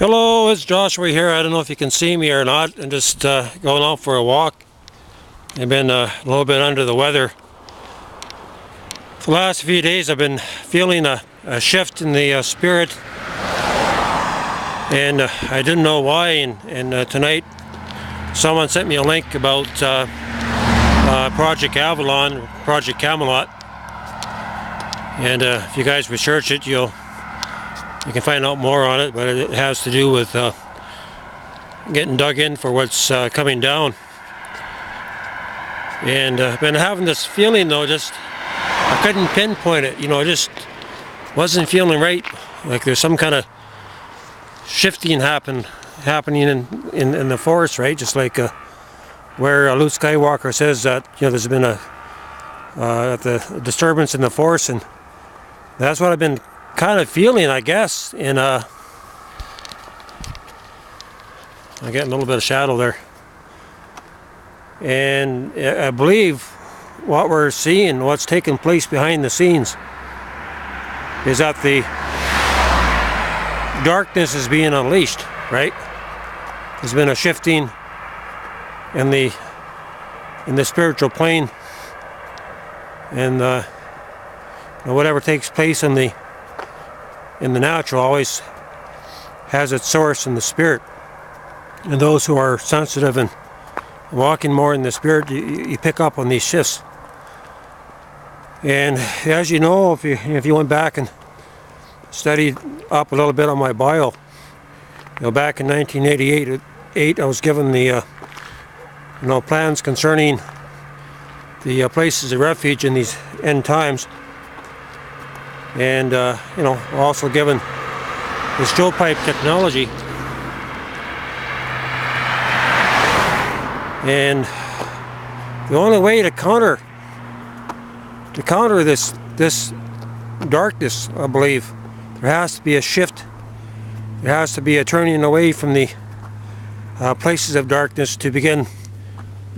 Hello, it's Joshua here. I don't know if you can see me or not. I'm just going out for a walk. I've been a little bit under the weather. For the last few days I've been feeling a shift in the spirit, and I didn't know why, and tonight someone sent me a link about Project Avalon, Project Camelot, and if you guys research it, you can find out more on it, but it has to do with getting dug in for what's coming down. And I've been having this feeling though, I couldn't pinpoint it, I just wasn't feeling right, like there's some kind of shifting happening in the forest, right? Just like where Luke Skywalker says that there's been the disturbance in the forest, and that's what I've been kind of feeling, I guess. And I'm getting a little bit of shadow there, and I believe what we're seeing, what's taking place behind the scenes, is that the darkness is being unleashed, right? There's been a shifting in the spiritual plane, and whatever takes place in the natural always has its source in the spirit. And those who are sensitive and walking more in the spirit, you pick up on these shifts. And as you know, if you went back and studied up a little bit on my bio, back in 1988, I was given the plans concerning the places of refuge in these end times, and also given the stovepipe technology. And the only way to counter this darkness, I believe, there has to be a shift. There has to be a turning away from the places of darkness to begin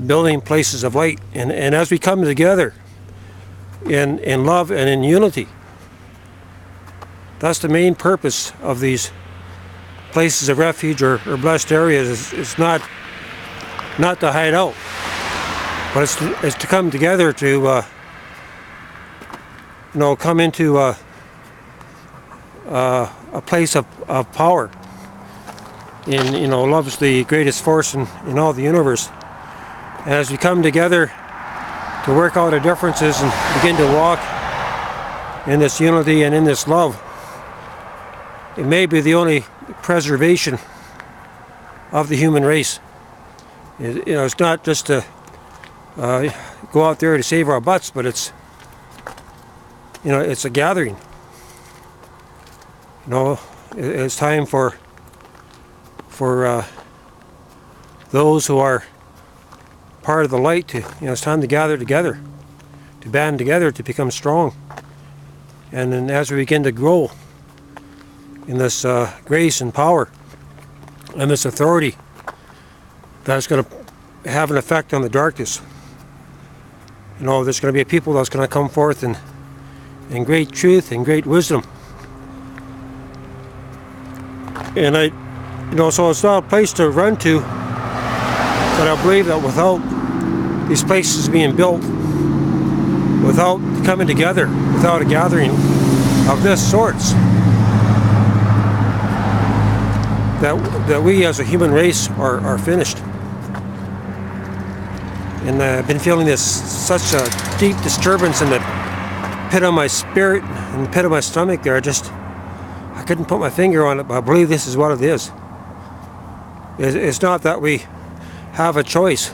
building places of light. And as we come together in love and in unity, that's the main purpose of these places of refuge or blessed areas. It's not to hide out, but it's to come together to come into a place of power. And love is the greatest force in all the universe. And as we come together to work out our differences and begin to walk in this unity and in this love, it may be the only preservation of the human race. It's not just to go out there to save our butts, but it's a gathering. It's time for those who are part of the light to, it's time to gather together, to band together, to become strong. And then as we begin to grow in this grace and power and this authority, that's going to have an effect on the darkness. There's going to be a people that's going to come forth in great truth and great wisdom. And so it's not a place to run to, but I believe that without these places being built, without coming together, without a gathering of this sorts, that we as a human race are finished. And I've been feeling such a deep disturbance in the pit of my spirit and the pit of my stomach there. I couldn't put my finger on it, but I believe this is what it is. It's not that we have a choice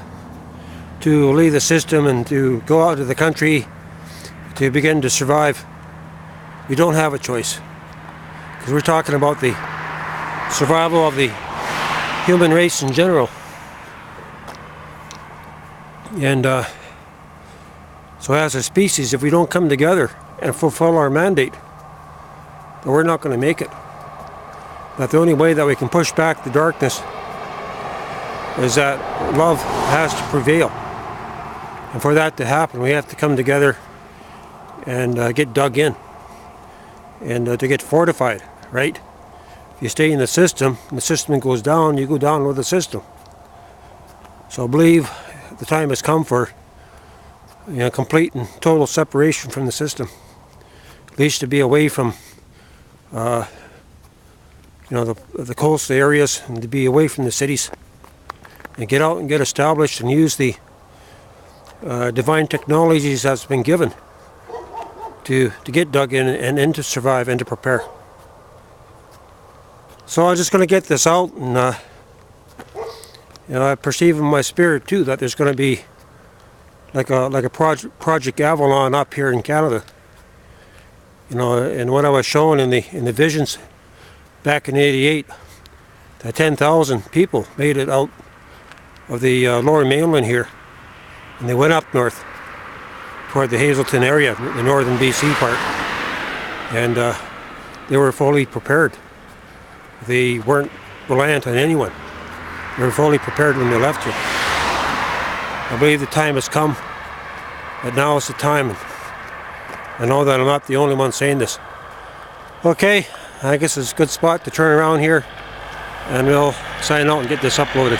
to leave the system and to go out to the country to begin to survive. We don't have a choice, because we're talking about the survival of the human race in general. And so as a species, if we don't come together and fulfill our mandate, then we're not going to make it. That the only way that we can push back the darkness is that love has to prevail. And for that to happen, we have to come together and get dug in and to get fortified, right? If you stay in the system and the system goes down, you go down with the system. So I believe the time has come for complete and total separation from the system. At least to be away from the coastal areas, and to be away from the cities, and get out and get established and use the divine technologies that's been given to get dug in and to survive and to prepare. So I'm just going to get this out, and I perceive in my spirit too that there's going to be like a project Avalon up here in Canada. And what I was shown in the visions back in '88, that 10,000 people made it out of the lower mainland here, and they went up north toward the Hazelton area, the northern BC part, and they were fully prepared. They weren't reliant on anyone. They were fully prepared when they left here. I believe the time has come, but now is the time, and I know that I'm not the only one saying this. Okay, I guess it's a good spot to turn around here, and we'll sign out and get this uploaded.